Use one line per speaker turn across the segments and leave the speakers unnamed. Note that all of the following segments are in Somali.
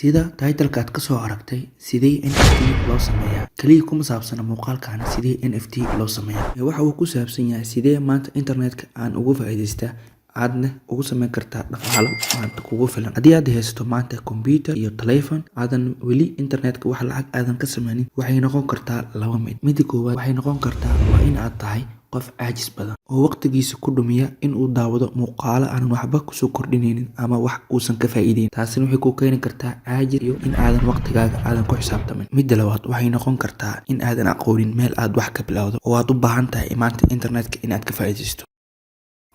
Sida title-ka aad ka soo aragtay sidee NFT loo sameeyaa kaliya kuma saabsana muuqaalkan sidee NFT loo sameeyaa waxa uu ku saabsan yahay sidee maanta internetka aan uga faa'iidaystaa aadna ugu sameyn kartaa dhaqaalo maanta kugu filan haddii aad haysato maanta computer iyo telephone aadan weli internetka wax lacag aadan ka sameynin waxay noqon kartaa laba mid koowaad waxay noqon kartaa waa in aad tahay qof caajis badan oo waqtigiisa ku dhumiya in uu daawado muuqaalo aan waxba kusoo kordhinaynin ama wax uusan ka faa'iideyn taasina waxay ku keeni kartaa caajis iyo in aadan waqtigaaga aadan ku xisaabtamin midda labaad waxay noqon kartaa in aadan aqoonin meel aad wax ka bilowdo oo aad u baahan tahay maanta internetka in aad ka faa'iidaysto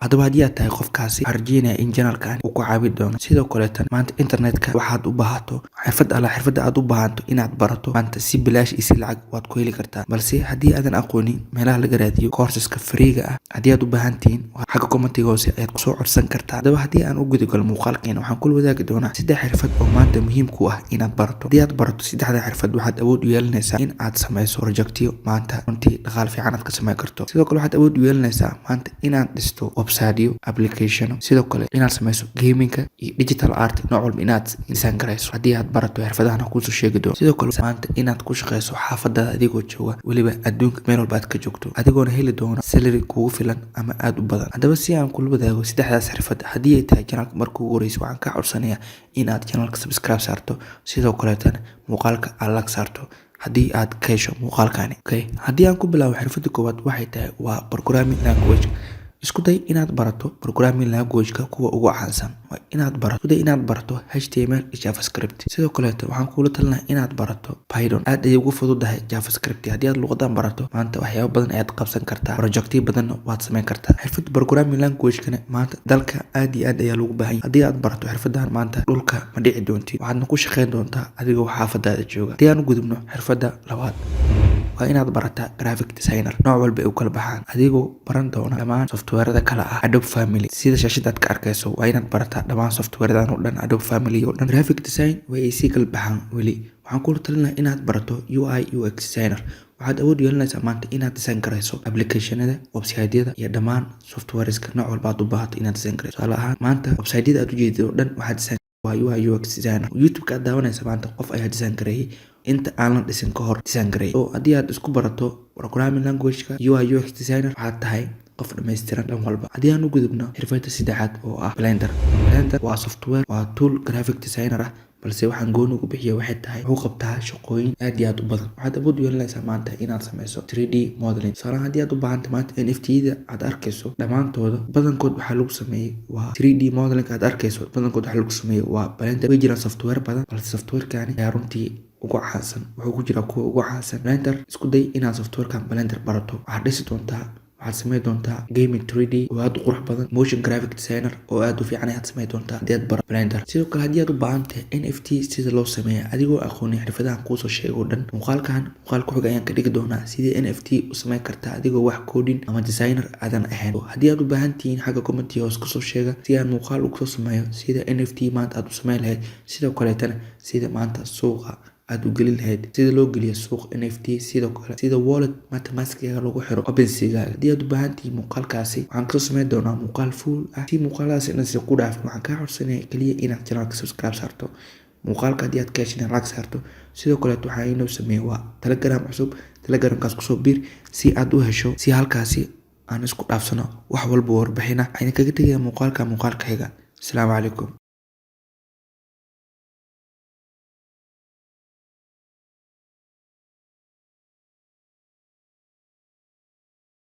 haddaba haddii aad tahay qofkaasi waxaan rajeynaya in janalkan uu ku caawin doono sidoo kaleetan maanta internetka waxaad u baahato xirfadda aad u baahanto inaad barato maanta si bilaash iyo si lacag waad ku heli kartaa balse haddii aadan aqoonin meelaha laga raadiyo courseska freega ah haddii aad u baahan tihiin xagga commentiga hoose ayaad kusoo codsan kartaa haddaba haddii aan u gudagalo muuqaalkeena waxaan kula wadaagi doonaa 3 xirfad oo maanta muhiim ku ah inaad barato haddii aad barato 3 xirfad waxaad awood u yeelanaysaa in aad sameyso projectyo maanta runtii dhaqaale fiican aad ka sameyn karto sidoo kale waxaad awood u yeelanaysaa maanta inaad dhisto application sidoo kale inaad sameyso gamingka iyo digital art nooc walba inaad design garayso haddii aad barato xirfadahan ku soo sheegi doono sidoo kale maanta inaad ku shaqeyso xaafadada adigoo jooga waliba adduunka meel walba aad ka joogto adigoona heli doona salary kugu filan ama aad u badan haddaba si aan kula wadaago 3daas xirfad haddii ay tahay channelka markuu ugu horeyso waxaan ka codsanayaa in aad channelka subscribe saarto sidoo kaleetana muuqaalka aad like saarto haddii aad ka hesho muuqaalkani haddii aan ku bilaabo xirfadda koowaad waxay tahay waa programming language isku day inaad barato programming language-ka kuwa ugu caansan waa inaad barato HTML iyo JavaScript sidoo kale waxaan kula talinayaa inaad barato Python aad ay ugu fududahay JavaScript haddii aad luqadan barato maanta waxyaabo badan ayaad qabsan kartaa projectyo badan waad sameyn kartaa xirfadda programming language-kana maanta dalka aad iyo aad ayaa loogu baahan yahay haddii aad barato xirfadahan maanta dhulka ma dhici doontid waxaadna ku shaqeyn doontaa adigoo xaafadaada jooga haddii aan u gudubno xirfadda labaad waa inaad barataa graphic designer nooc walba ay u kala baxaan adigoo baran doona dhammaan softwareda kala ah Adobe Family sida shaashadaad ka arkayso waa inaad barataa dhammaan softwaredan oo dhan Adobe Family oo dhan graphic design way ay sii kala baxaan weli waxaan kula talinayaa inaad barato UI UX designer waxaad awood u yeelanaysaa maanta inaad design garayso applicationada website-yada iyo dhammaan softwareska nooc walba aad u baahato inaad design garayso tusaale ahaan maanta website-yada aad u jeedid oo dhan waxaad design waa UI UX designer YouTube-ka aad daawanaysa maanta qof ayaa design gareeyay inta aan la dhisin ka hor design gareeyay oo haddii aad isku barato programming language-ka UI UX designer waxaad tahay qof dhammaystiran dhan walba haddii aan u gudubno xirfadda saddexaad oo ah Blender waa software waa tool graphic designer ah balse waxaan gooni ugu bixiyo waxay tahay wuxuu qabtaa shaqooyin aad iyo aad u badan waxaad awood u yeelanaysaa maanta inaad sameyso 3D modeling tusaale haddii aad u baahantahay maanta NFT-da aad arkayso dhammaantooda badankood waxaa lagu sameeyey waa 3D modeling aad arkayso badankood waxaa lagu sameeyey waa Blender way jiraan software badan balse softwarekani ayaa runtii ugu caansan wuxuu ku jiraa kuwa ugu caansan Blender isku day inaad softwarekan Blender barato waxaad dhisi doontaa waxaad sameyn doontaa gaming 3D oo aad u qurux badan motion graphic designer oo aad u fiican ayaad sameyn doontaa haddii aad barato Blender sidoo kale haddii aad u baahan tahay NFT sida loo sameeyo adigoo aqoonin xirfadahan kuusoo sheegay oo dhan muuqaal ku xig ayaan ka dhigi doonaa sidii NFT u sameyn kartaa adigoo wax coding ama designer aadan ahayn haddii aad u baahan tihiin xagga commentiga hoos kusoo sheega si aan muuqaal ugu soo sameeyo sida NFT maanta aad u sameyn lahayd sidoo kaleetana sida maanta suuqa aad u gelin lahayd sida loo geliyo suuq NFT sidoo kale sida wallet MetaMask-ga lagu xiro OpenSea haddii aad u baahan tihiin muuqaalkaasi waxaan kasoo sameyn doonaa muuqaal full ah si muuqaaladaas inaan si ku dhaafin waxaan kaa codsanayaa kaliya inaad channelka subscribe saarto muuqaalka haddii aad ka heshin like saarto sidoo kale waxaan inoo sameeyay waa Telegram cusub Telegramkaas kusoo biir si aad u hesho si halkaasi aan isku dhaafsano wax walba warbixina ayna kaga tagay muuqaalka xiga. Assalaamu calaykum.